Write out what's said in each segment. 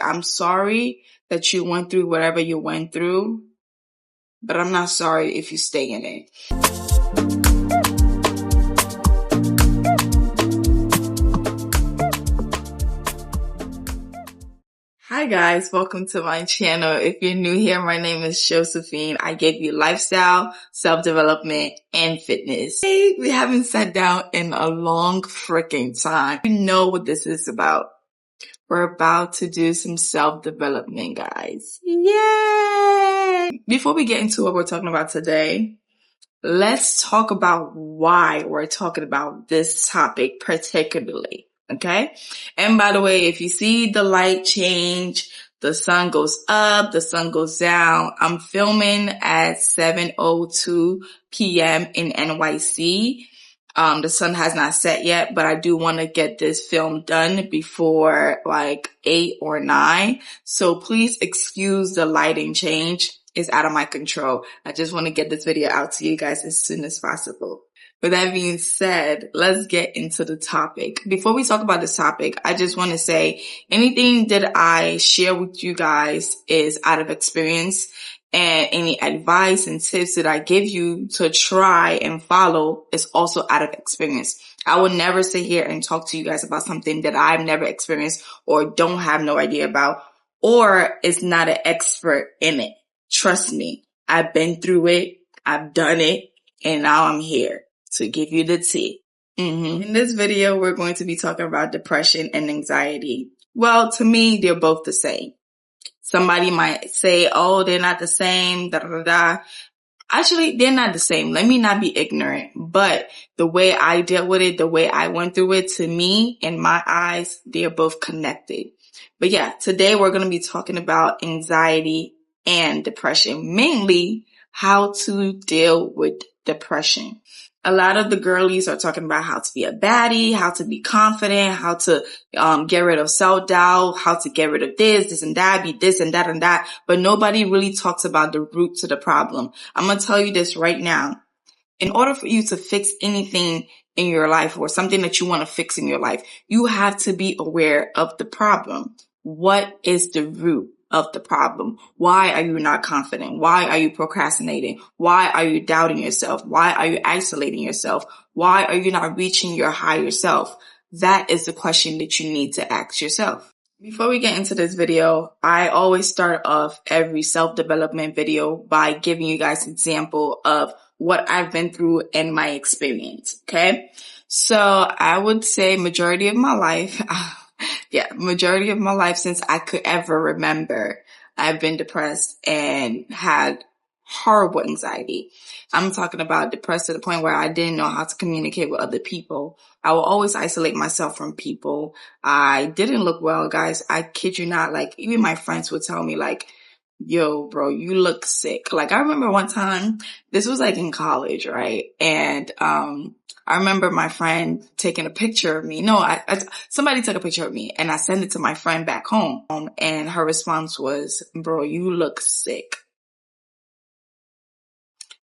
Like, I'm sorry that you went through whatever you went through, but I'm not sorry if you stay in it. Hi guys, welcome to my channel. If you're new here, my name is Josephine. I give you lifestyle, self-development, and fitness. Hey, we haven't sat down in a long freaking time. You know what this is about. We're about to do some self-development, guys. Yay! Before we get into what we're talking about today, let's talk about why we're talking about this topic particularly. Okay. And by the way, if you see the light change, the sun goes up, the sun goes down. I'm filming at 7:02 p.m. in NYC. The sun has not set yet, but I do want to get this film done before like 8 or 9. So please excuse the lighting change. It's out of my control. I just want to get this video out to you guys as soon as possible. With that being said, let's get into the topic. Before we talk about this topic, I just want to say anything that I share with you guys is out of experience, and any advice and tips that I give you to try and follow is also out of experience. I will never sit here and talk to you guys about something that I've never experienced or don't have no idea about, or is not an expert in it. Trust me, I've been through it, I've done it, and now I'm here to give you the tea. In this video, we're going to be talking about depression and anxiety. Well, to me, they're both the same. Somebody might say, oh, they're not the same, da da da. Actually, they're not the same. Let me not be ignorant, but the way I dealt with it, the way I went through it, to me, in my eyes, they're both connected. But yeah, today we're going to be talking about anxiety and depression, mainly how to deal with depression. A lot of the girlies are talking about how to be a baddie, how to be confident, how to get rid of self-doubt, how to get rid of this and that, be this and that, but nobody really talks about the root to the problem. I'm going to tell you this right now. In order for you to fix anything in your life or something that you want to fix in your life, you have to be aware of the problem. What is the root of the problem? Why are you not confident? Why are you procrastinating? Why are you doubting yourself? Why are you isolating yourself? Why are you not reaching your higher self? That is the question that you need to ask yourself. Before we get into this video, I always start off every self-development video by giving you guys an example of what I've been through and my experience. Okay. So I would say majority of my life since I could ever remember, I've been depressed and had horrible anxiety. I'm talking about depressed to the point where I didn't know how to communicate with other people. I will always isolate myself from people. I didn't look well, guys. I kid you not. Like, even my friends would tell me, like, yo, bro, you look sick. Like, I remember one time, this was like in college, right? And, I remember my friend taking a picture of me. No, somebody took a picture of me and I sent it to my friend back home. And her response was, bro, you look sick.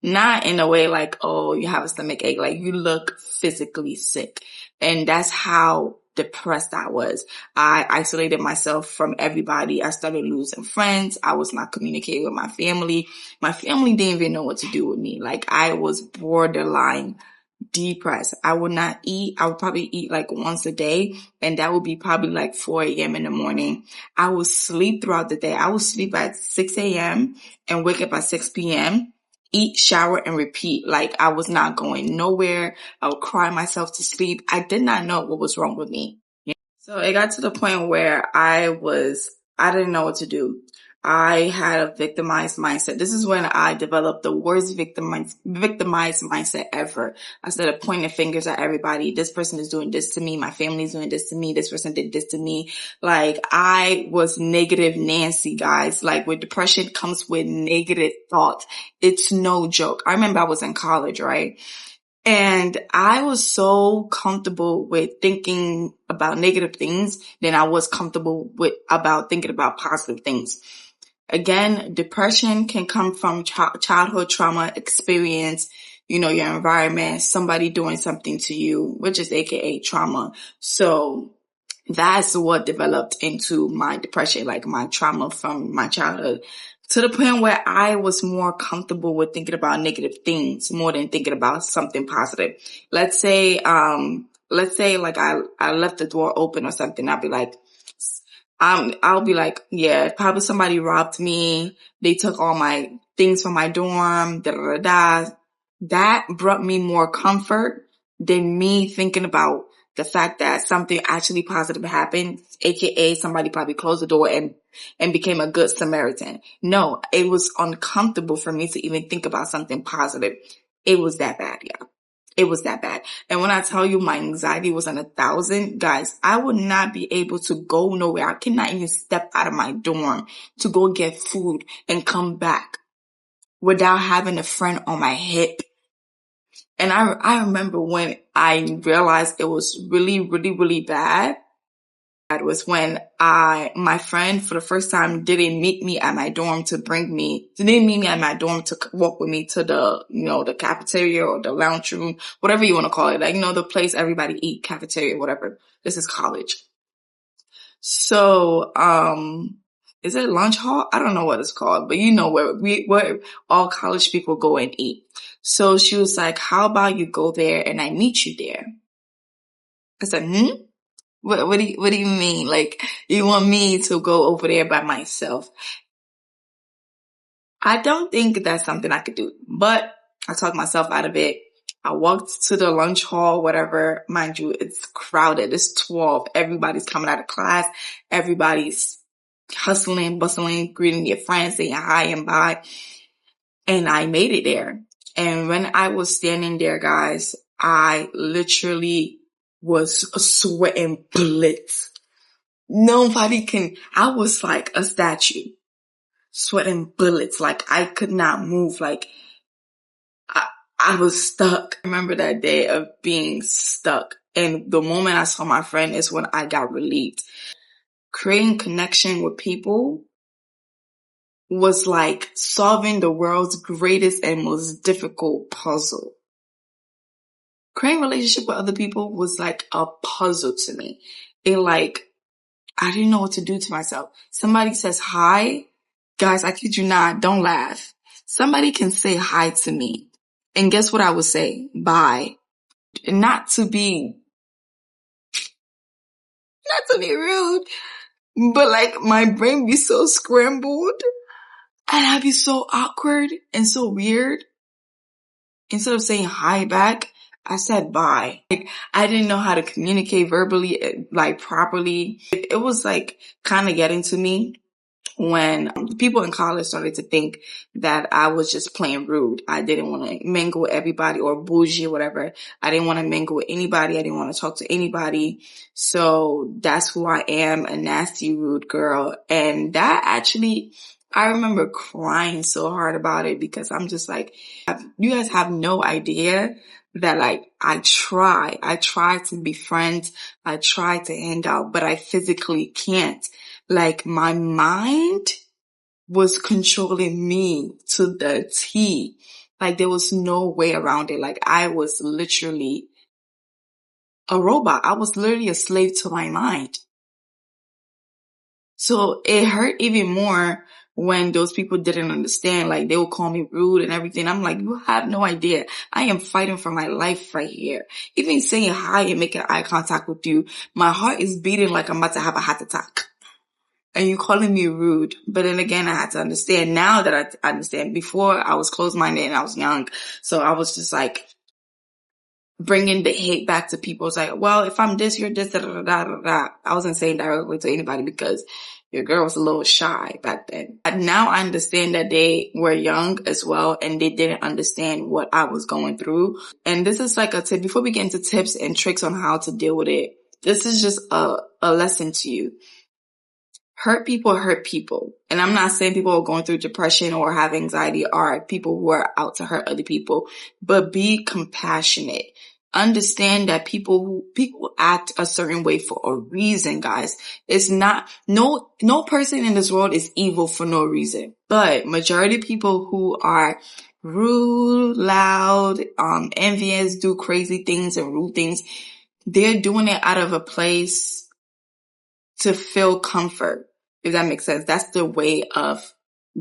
Not in a way like, oh, you have a stomach ache. Like, you look physically sick. And that's how depressed I was. I isolated myself from everybody. I started losing friends. I was not communicating with my family. My family didn't even know what to do with me. Like, I was borderline depressed. I would not eat. I would probably eat like once a day, and that would be probably like 4 a.m. in the morning. I would sleep throughout the day. I would sleep at 6 a.m. and wake up at 6 p.m., eat, shower, and repeat. Like, I was not going nowhere. I would cry myself to sleep. I did not know what was wrong with me. So it got to the point where I didn't know what to do. I had a victimized mindset. This is when I developed the worst victimized mindset ever. I started pointing fingers at everybody. This person is doing this to me. My family's doing this to me. This person did this to me. Like, I was negative Nancy, guys. Like, with depression comes with negative thoughts. It's no joke. I remember I was in college, right? And I was so comfortable with thinking about negative things than I was comfortable about thinking about positive things. Again, depression can come from childhood trauma experience, your environment, somebody doing something to you, which is AKA trauma. So that's what developed into my depression, like my trauma from my childhood, to the point where I was more comfortable with thinking about negative things more than thinking about something positive. Let's say like I left the door open or something. I'll be like, yeah, probably somebody robbed me. They took all my things from my dorm, da da da da. That brought me more comfort than me thinking about the fact that something actually positive happened, aka somebody probably closed the door and became a good Samaritan. No, it was uncomfortable for me to even think about something positive. It was that bad, yeah. It was that bad. And when I tell you my anxiety was on 1,000, guys, I would not be able to go nowhere. I cannot even step out of my dorm to go get food and come back without having a friend on my hip. And I remember when I realized it was really, really, really bad. That was when my friend for the first time didn't meet me at my dorm didn't meet me at my dorm to walk with me to the cafeteria or the lounge room, whatever you want to call it. Like, the place everybody eat, cafeteria, whatever. This is college. So, is it lunch hall? I don't know what it's called, but where all college people go and eat. So she was like, how about you go there and I meet you there? I said, What do you mean? Like, you want me to go over there by myself? I don't think that's something I could do, but I talked myself out of it. I walked to the lunch hall, whatever. Mind you, it's crowded. It's 12. Everybody's coming out of class. Everybody's hustling, bustling, greeting your friends, saying hi and bye. And I made it there. And when I was standing there, guys, I literally was sweating bullets. I was like a statue, sweating bullets. Like, I could not move. Like, I was stuck. I remember that day of being stuck. And the moment I saw my friend is when I got relieved. Creating connection with people was like solving the world's greatest and most difficult puzzle. Creating relationship with other people was like a puzzle to me. I didn't know what to do to myself. Somebody says hi. Guys, I kid you not, don't laugh. Somebody can say hi to me. And guess what I would say? Bye. And not to be rude, but like my brain be so scrambled and I'd be so awkward and so weird. Instead of saying hi back, I said bye. Like, I didn't know how to communicate verbally, like properly. It was like kind of getting to me when people in college started to think that I was just plain rude. I didn't want to mingle with everybody, or bougie or whatever. I didn't want to mingle with anybody. I didn't want to talk to anybody. So that's who I am, a nasty, rude girl. And that actually, I remember crying so hard about it because I'm just like, you guys have no idea that like I try to be friends. I try to hang out, but I physically can't. Like, my mind was controlling me to the T. Like, there was no way around it. Like, I was literally a robot. I was literally a slave to my mind. So it hurt even more when those people didn't understand. Like, they would call me rude and everything. I'm like, you have no idea. I am fighting for my life right here. Even saying hi and making eye contact with you, my heart is beating like I'm about to have a heart attack. And you calling me rude. But then again, I had to understand now that I understand. Before, I was closed-minded and I was young. So I was just like bringing the hate back to people. It's like, well, if I'm this, you're this, da, da, da, da, da. I wasn't saying directly to anybody because your girl was a little shy back then. But now I understand that they were young as well and they didn't understand what I was going through. And this is like a tip. Before we get into tips and tricks on how to deal with it, this is just a lesson to you. Hurt people hurt people. And I'm not saying people who are going through depression or have anxiety are people who are out to hurt other people, but be compassionate. Understand that people act a certain way for a reason, guys. It's not, no person in this world is evil for no reason. But majority of people who are rude, loud, envious, do crazy things and rude things, they're doing it out of a place to feel comfort, if that makes sense. That's the way of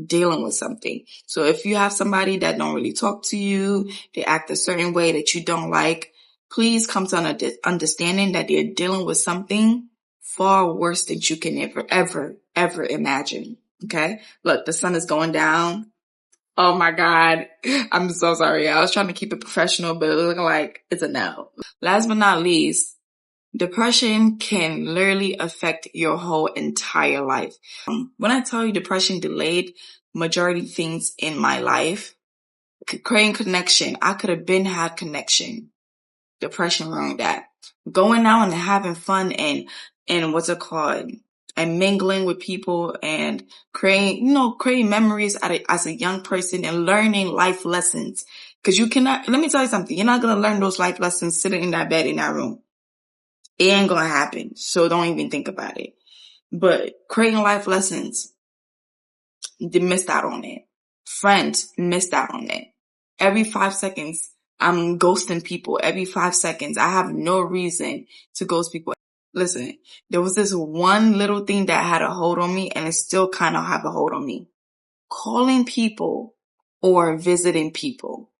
dealing with something. So if you have somebody that don't really talk to you, they act a certain way that you don't like, please come to an understanding that they're dealing with something far worse than you can ever imagine. Okay? Look, the sun is going down. Oh my God. I'm so sorry. I was trying to keep it professional, but it looking like it's a no. Last but not least, depression can literally affect your whole entire life. When I tell you depression delayed majority things in my life, creating connection, I could have been had connection. Depression ruined that. Going out and having fun and what's it called? And mingling with people and creating memories as a young person and learning life lessons. Cause you cannot, let me tell you something, you're not going to learn those life lessons sitting in that bed in that room. It ain't going to happen. So don't even think about it. But creating life lessons, they missed out on it. Friends missed out on it. Every 5 seconds, I'm ghosting people. Every 5 seconds, I have no reason to ghost people. Listen, there was this one little thing that had a hold on me, and it still kind of have a hold on me. Calling people or visiting people.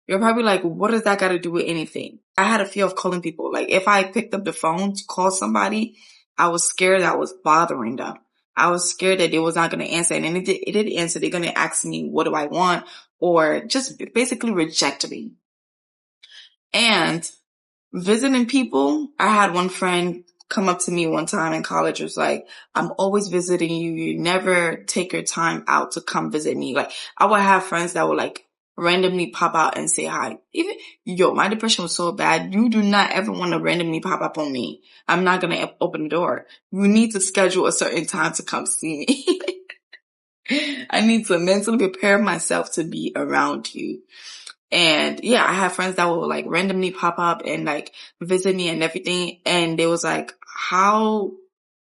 You're probably like, what does that got to do with anything? I had a fear of calling people. Like, if I picked up the phone to call somebody, I was scared that I was bothering them. I was scared that they was not going to answer. And then it did answer. They're going to ask me, what do I want? Or just basically reject me. And visiting people, I had one friend come up to me one time in college, was like, I'm always visiting you. You never take your time out to come visit me. Like, I would have friends that would like randomly pop out and say hi. My depression was so bad. You do not ever want to randomly pop up on me. I'm not going to open the door. You need to schedule a certain time to come see me. I need to mentally prepare myself to be around you. And yeah, I have friends that will like randomly pop up and like visit me and everything. And they was like, how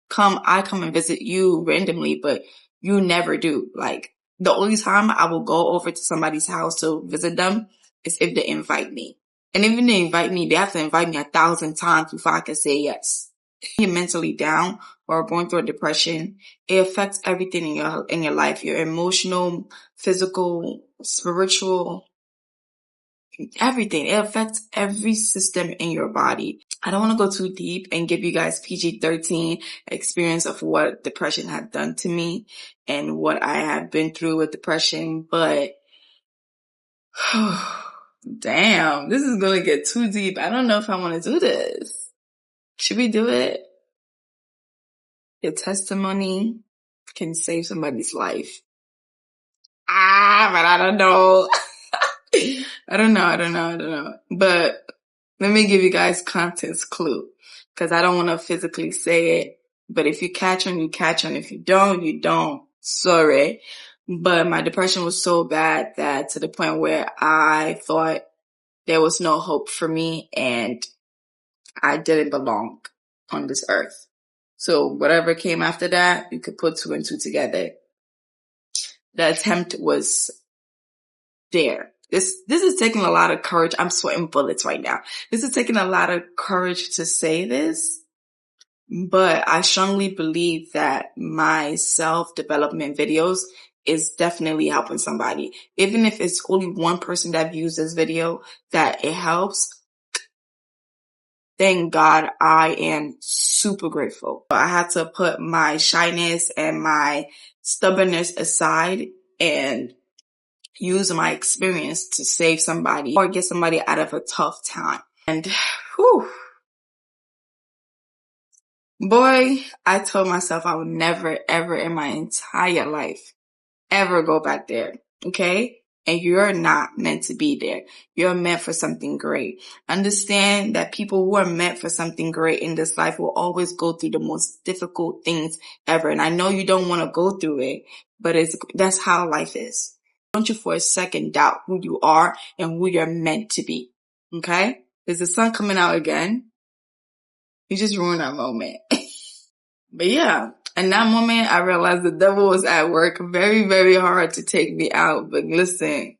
come I come and visit you randomly, but you never do? Like, the only time I will go over to somebody's house to visit them is if they invite me. And even they invite me, they have to invite me 1,000 times before I can say yes. You're mentally down or going through a depression, it affects everything in your life, your emotional, physical, spiritual, everything. It affects every system in your body. I don't want to go too deep and give you guys PG-13 experience of what depression had done to me and what I have been through with depression, but damn, this is going to get too deep. I don't know if I want to do this. Should we do it? Your testimony can save somebody's life. But I don't know. I don't know. But let me give you guys context clue, because I don't want to physically say it. But if you catch on, you catch on. If you don't, you don't. Sorry. But my depression was so bad that to the point where I thought there was no hope for me and I didn't belong on this earth. So whatever came after that, you could put 2 and 2 together. The attempt was there. This is taking a lot of courage. I'm sweating bullets right now. This is taking a lot of courage to say this, but I strongly believe that my self-development videos is definitely helping somebody. Even if it's only one person that views this video, that it helps. Thank God, I am super grateful. I had to put my shyness and my stubbornness aside and use my experience to save somebody or get somebody out of a tough time. And boy, I told myself I would never, ever in my entire life ever go back there. Okay? And you're not meant to be there. You're meant for something great. Understand that people who are meant for something great in this life will always go through the most difficult things ever. And I know you don't want to go through it, but that's how life is. Don't you for a second doubt who you are and who you're meant to be. Okay? Is the sun coming out again? You just ruined that moment. But yeah, in that moment, I realized the devil was at work very, very hard to take me out. But listen,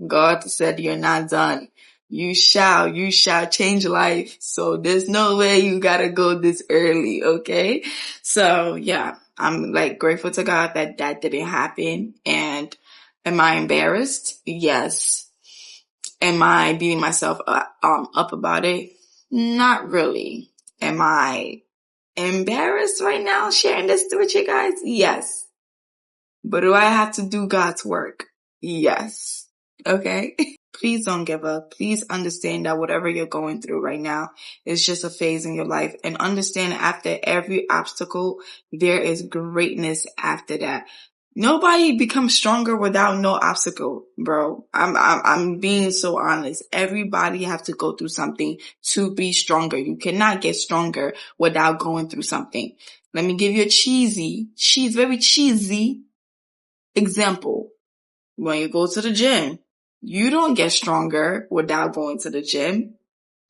God said, you're not done. You shall change life. So there's no way you gotta go this early, okay? So yeah, I'm like grateful to God that that didn't happen. And am I embarrassed? Yes. Am I beating myself up about it? Not really. Am I embarrassed right now sharing this with you guys? Yes. But do I have to do God's work? Yes. Okay. Please don't give up. Please understand that whatever you're going through right now is just a phase in your life, and understand after every obstacle, there is greatness after that. Nobody becomes stronger without no obstacle, bro. I'm being so honest. Everybody have to go through something to be stronger. You cannot get stronger without going through something. Let me give you a very cheesy example. When you go to the gym, you don't get stronger without going to the gym.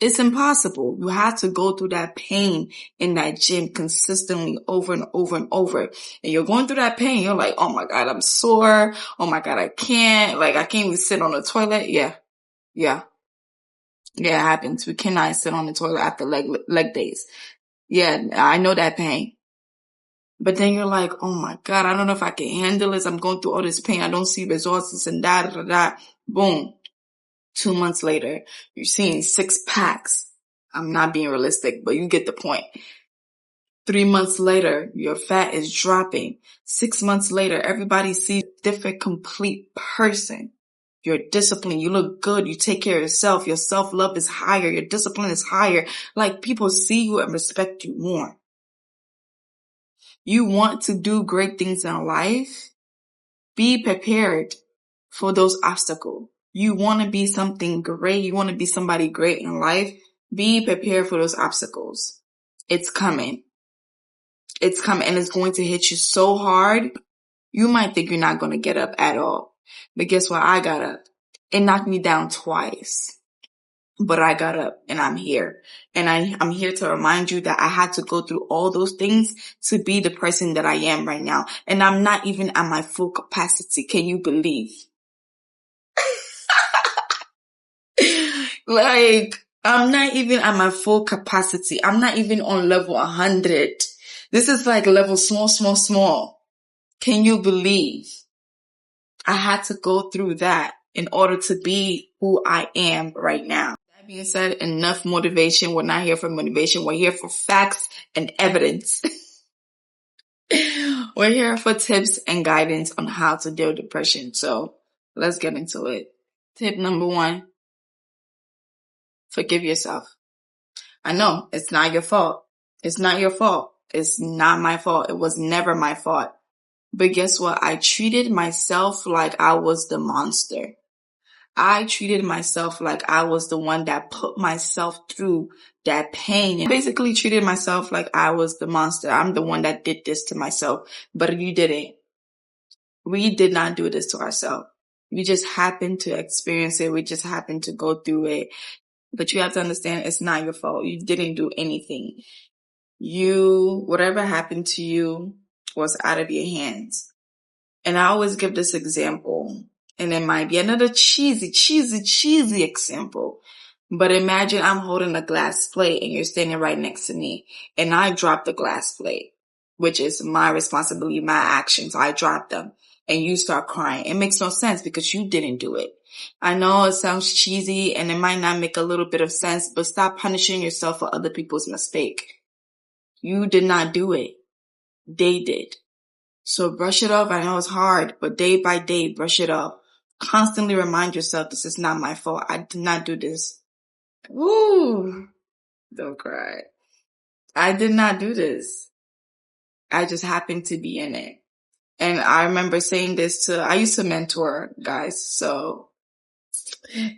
It's impossible. You have to go through that pain in that gym consistently over and over and over. And you're going through that pain. You're like, oh my God, I'm sore. Oh my God, I can't even sit on the toilet. Yeah. It happens. We cannot sit on the toilet after leg days. Yeah, I know that pain. But then you're like, oh my God, I don't know if I can handle this. I'm going through all this pain. I don't see results and da. Boom. 2 months later, you're seeing 6 packs. I'm not being realistic, but you get the point. 3 months later, your fat is dropping. 6 months later, everybody sees a different, complete person. You're disciplined. You look good. You take care of yourself. Your self-love is higher. Your discipline is higher. Like, people see you and respect you more. You want to do great things in life? Be prepared for those obstacles. You want to be something great. You want to be somebody great in life. Be prepared for those obstacles. It's coming. It's coming, and it's going to hit you so hard. You might think you're not going to get up at all. But guess what? I got up. It knocked me down twice. But I got up and I'm here. And I'm here to remind you that I had to go through all those things to be the person that I am right now. And I'm not even at my full capacity. Can you believe? Like, I'm not even at my full capacity. I'm not even on level 100. This is like level small. Can you believe? I had to go through that in order to be who I am right now. That being said, enough motivation. We're not here for motivation. We're here for facts and evidence. We're here for tips and guidance on how to deal with depression. So let's get into it. Tip number 1, forgive yourself. I know it's not your fault. It's not your fault. It's not my fault. It was never my fault. But guess what? I treated myself like I was the monster. I treated myself like I was the one that put myself through that pain. I basically treated myself like I was the monster. I'm the one that did this to myself. But you didn't. We did not do this to ourselves. We just happened to experience it. We just happened to go through it. But you have to understand it's not your fault. You didn't do anything. Whatever happened to you was out of your hands. And I always give this example, and it might be another cheesy example. But imagine I'm holding a glass plate and you're standing right next to me, and I drop the glass plate, which is my responsibility, my actions. I drop them and you start crying. It makes no sense because you didn't do it. I know it sounds cheesy and it might not make a little bit of sense, but stop punishing yourself for other people's mistake. You did not do it. They did. So brush it off. I know it's hard, but day by day, brush it off. Constantly remind yourself, this is not my fault. I did not do this. Woo! Don't cry. I did not do this. I just happened to be in it. And I remember saying this I used to mentor guys. So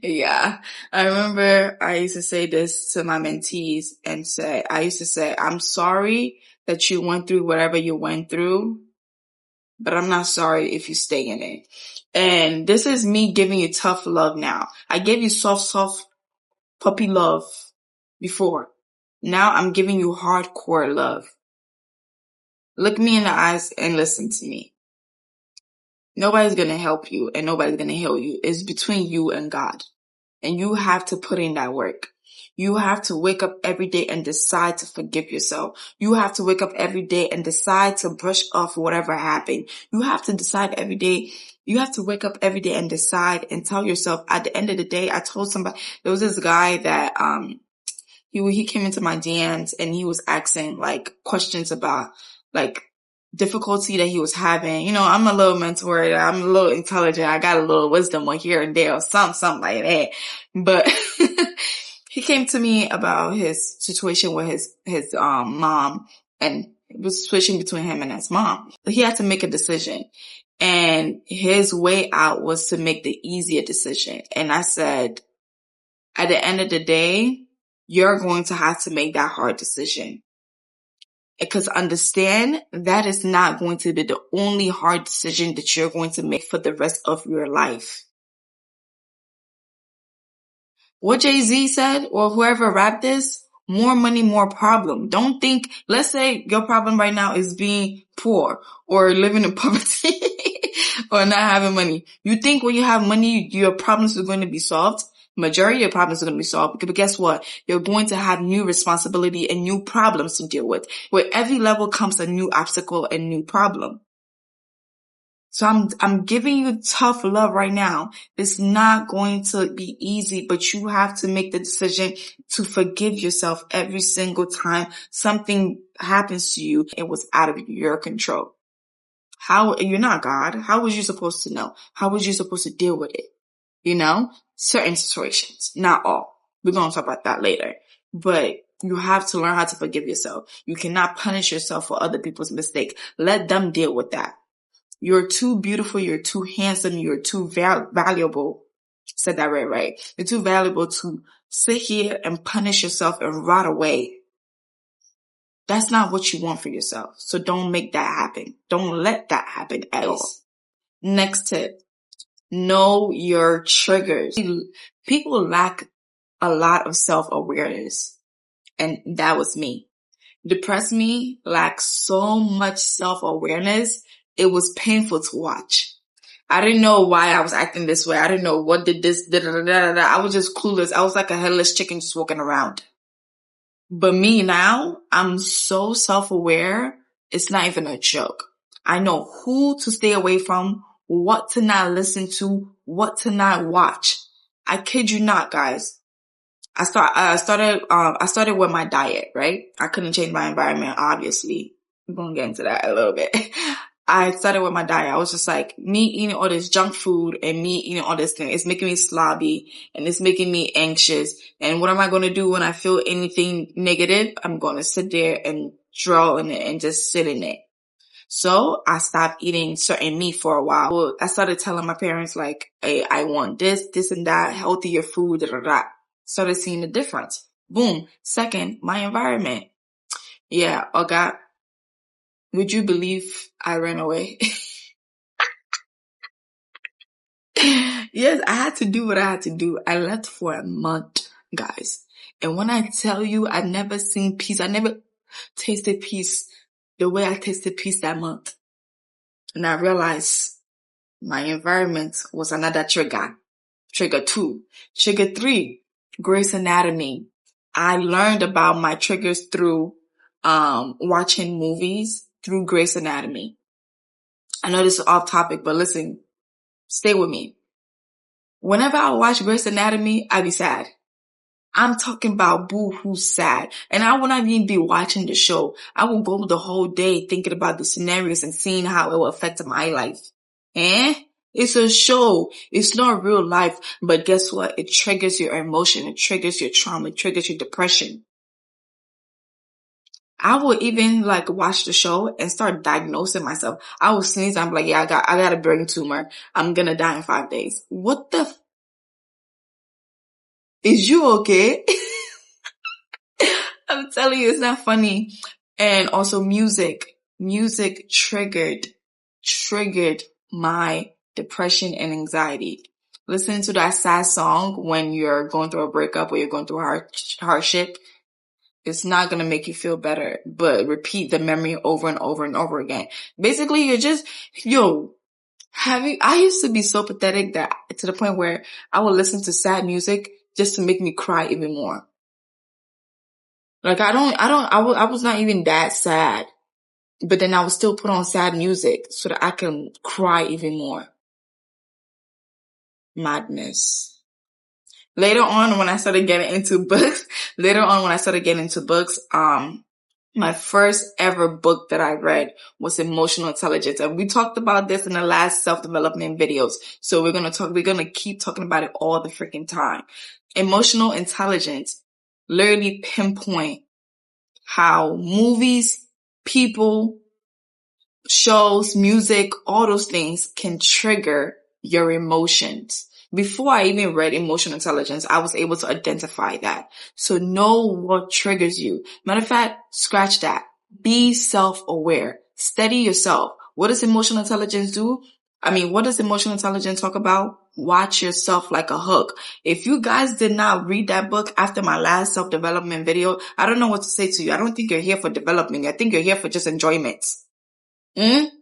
yeah, I remember I used to say this to my mentees and I used to say, I'm sorry that you went through whatever you went through, but I'm not sorry if you stay in it. And this is me giving you tough love now. I gave you soft puppy love before. Now I'm giving you hardcore love. Look me in the eyes and listen to me. Nobody's going to help you and nobody's going to heal you. It's between you and God. and you have to put in that work. You have to wake up every day and decide to forgive yourself. You have to wake up every day and decide to brush off whatever happened. You have to decide every day. You have to wake up every day and decide and tell yourself, at the end of the day, I told somebody, there was this guy that, he came into my DMs and he was asking like questions about like difficulty that he was having. You know, I'm a little mentor, I'm a little intelligent, I got a little wisdom or here and there or something like that. But he came to me about his situation with his mom, and it was switching between him and his mom. He had to make a decision, and his way out was to make the easier decision. And I said, at the end of the day, you're going to have to make that hard decision. Because understand, that is not going to be the only hard decision that you're going to make for the rest of your life. What Jay-Z said, or whoever rapped this, more money, more problem. Don't think, let's say your problem right now is being poor or living in poverty or not having money. You think when you have money, your problems are going to be solved? Majority of your problems are going to be solved, but guess what? You're going to have new responsibility and new problems to deal with. With every level comes a new obstacle and new problem. So I'm giving you tough love right now. It's not going to be easy, but you have to make the decision to forgive yourself every single time something happens to you. It was out of your control. You're not God. How was you supposed to know? How was you supposed to deal with it? You know, certain situations, not all. We're going to talk about that later, but you have to learn how to forgive yourself. You cannot punish yourself for other people's mistake. Let them deal with that. You're too beautiful. You're too handsome. You're too valuable. Said that right. You're too valuable to sit here and punish yourself and rot away. That's not what you want for yourself. So don't make that happen. Don't let that happen at all. Next tip. Know your triggers. People lack a lot of self-awareness, and that was me. Depressed me lacked so much self-awareness. It was painful to watch. I didn't know why I was acting this way. I didn't know what did this, I was just clueless. I was like a headless chicken just walking around. But me now, I'm so self-aware. It's not even a joke. I know who to stay away from, what to not listen to, what to not watch. I kid you not, guys. I started with my diet, right? I couldn't change my environment, obviously. We're going to get into that a little bit. I started with my diet. I was just like, me eating all this junk food and me eating all this thing, it's making me slobby and it's making me anxious. And what am I going to do when I feel anything negative? I'm going to sit there and draw in it and just sit in it. So I stopped eating certain meat for a while. Well, I started telling my parents like, hey, I want this and that, healthier food, Started seeing the difference. Boom. Second, my environment. Yeah, oh God. Would you believe I ran away? Yes, I had to do what I had to do. I left for a month, guys. And when I tell you, I've never seen peace. I never tasted peace the way I tasted peace that month. And I realized my environment was another trigger. Trigger 2. Trigger 3, Grey's Anatomy. I learned about my triggers through watching movies through Grey's Anatomy. I know this is off topic, but listen, stay with me. Whenever I watch Grey's Anatomy, I be sad. I'm talking about boo-hoo sad. And I will not even be watching the show. I will go the whole day thinking about the scenarios and seeing how it will affect my life. It's a show. It's not real life. But guess what? It triggers your emotion. It triggers your trauma. It triggers your depression. I will even like watch the show and start diagnosing myself. I will sneeze. I'm like, yeah, I got a brain tumor. I'm gonna die in 5 days. What the? Is you okay? I'm telling you, it's not funny. And also music triggered my depression and anxiety. Listening to that sad song when you're going through a breakup or you're going through a hardship, it's not going to make you feel better, but repeat the memory over and over and over again. Basically, you're just, I used to be so pathetic that to the point where I would listen to sad music just to make me cry even more. Like I was not even that sad, but then I would still put on sad music so that I can cry even more. Madness. Later on when I started getting into books, my first ever book that I read was Emotional Intelligence. And we talked about this in the last self-development videos. So we're going to keep talking about it all the freaking time. Emotional intelligence literally pinpoint how movies, people, shows, music, all those things can trigger your emotions. Before I even read Emotional Intelligence, I was able to identify that. So know what triggers you. Matter of fact, scratch that. Be self-aware. Study yourself. What does emotional intelligence do? What does emotional intelligence talk about? Watch yourself like a hook. If you guys did not read that book after my last self-development video, I don't know what to say to you. I don't think you're here for development. I think you're here for just enjoyment. You're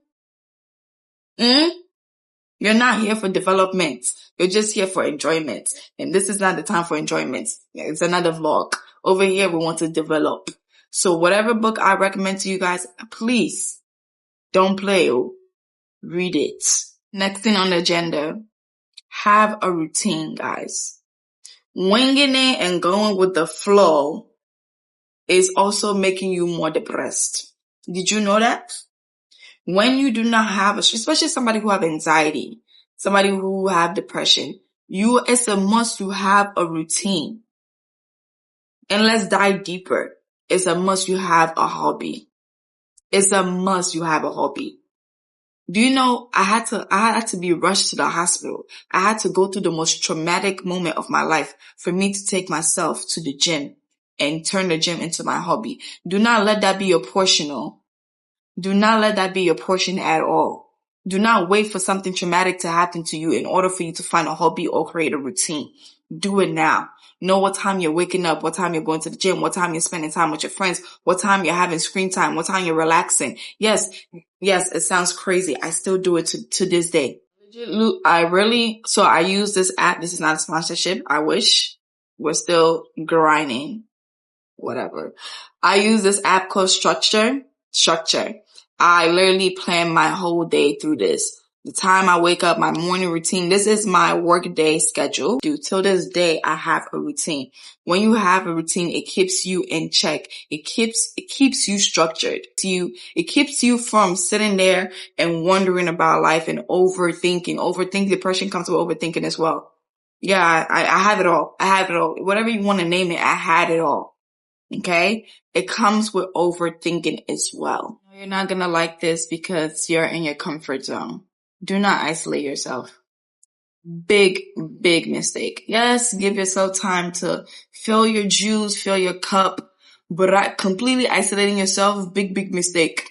not here for development. You're just here for enjoyment. And this is not the time for enjoyment. It's another vlog. Over here, we want to develop. So whatever book I recommend to you guys, please don't play. Read it. Next thing on the agenda, have a routine, guys. Winging it and going with the flow is also making you more depressed. Did you know that? When you do not have, especially somebody who have anxiety, somebody who have depression, it's a must to have a routine. And let's dive deeper. It's a must you have a hobby. It's a must you have a hobby. Do you know I had to be rushed to the hospital. I had to go through the most traumatic moment of my life for me to take myself to the gym and turn the gym into my hobby. Do not let that be your portion. Do not let that be your portion at all. Do not wait for something traumatic to happen to you in order for you to find a hobby or create a routine. Do it now. Know what time you're waking up, what time you're going to the gym, what time you're spending time with your friends, what time you're having screen time, what time you're relaxing. Yes, it sounds crazy. I still do it to this day. I use this app. This is not a sponsorship. I wish. We're still grinding. Whatever. I use this app called Structure. I literally plan my whole day through this. The time I wake up, my morning routine, this is my work day schedule. Till this day, I have a routine. When you have a routine, it keeps you in check. It keeps you structured. It keeps you from sitting there and wondering about life and overthinking. Depression comes with overthinking as well. Yeah, I have it all. Whatever you want to name it, I had it all. Okay? It comes with overthinking as well. You're not gonna like this because you're in your comfort zone. Do not isolate yourself. Big mistake. Yes, give yourself time to fill your juice, fill your cup, but completely isolating yourself, big mistake.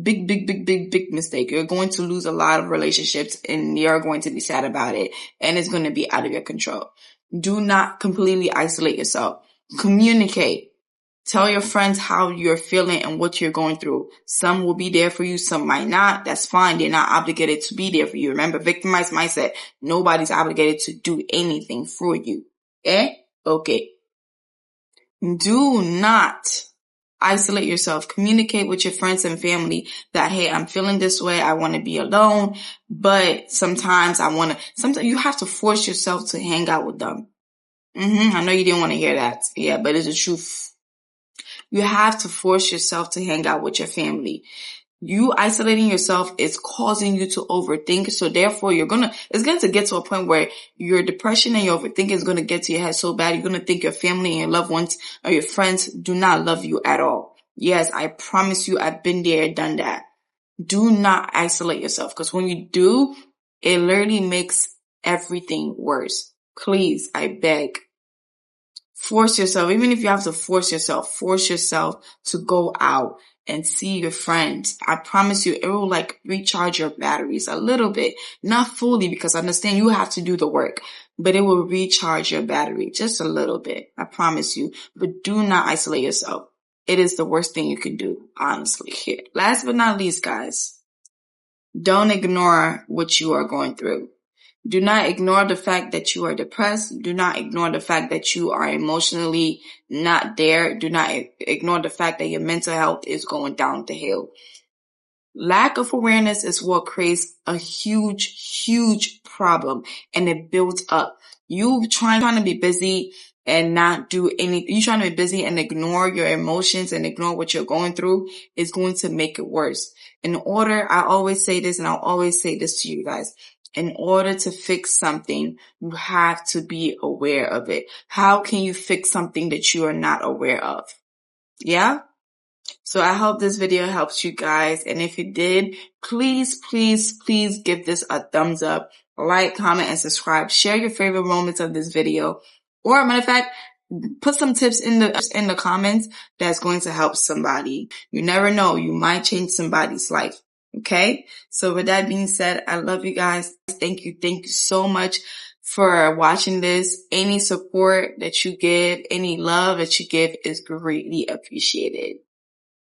Big mistake. You're going to lose a lot of relationships and you're going to be sad about it and it's going to be out of your control. Do not completely isolate yourself. Communicate. Tell your friends how you're feeling and what you're going through. Some will be there for you, some might not. That's fine. They're not obligated to be there for you. Remember, victimized mindset. Nobody's obligated to do anything for you. Okay. Do not isolate yourself. Communicate with your friends and family that, hey, I'm feeling this way. I want to be alone, but sometimes you have to force yourself to hang out with them. I know you didn't want to hear that. Yeah, but it's the truth. You have to force yourself to hang out with your family. You isolating yourself is causing you to overthink. So therefore it's going to get to a point where your depression and your overthinking is going to get to your head so bad. You're going to think your family and your loved ones or your friends do not love you at all. Yes, I promise you, I've been there, done that. Do not isolate yourself because when you do, it literally makes everything worse. Please, I beg. Force yourself, even if you have to force yourself to go out and see your friends. I promise you, it will recharge your batteries a little bit. Not fully because I understand you have to do the work, but it will recharge your battery just a little bit. I promise you. But do not isolate yourself. It is the worst thing you can do, honestly. Last but not least, guys, Don't ignore what you are going through. Do not ignore the fact that you are depressed. Do not ignore the fact that you are emotionally not there. Do not ignore the fact that your mental health is going down the hill. Lack of awareness is what creates a huge problem, and it builds up. You trying to be busy and not do anything. You trying to be busy and ignore your emotions and ignore what you're going through is going to make it worse. I always say this, and I'll always say this to you guys. In order to fix something, you have to be aware of it. How can you fix something that you are not aware of? Yeah? So I hope this video helps you guys. And if it did, please give this a thumbs up, like, comment, and subscribe. Share your favorite moments of this video. Or matter of fact, put some tips in the comments that's going to help somebody. You never know. You might change somebody's life. Okay? So with that being said, I love you guys. Thank you so much for watching this. Any support that you give, any love that you give is greatly appreciated.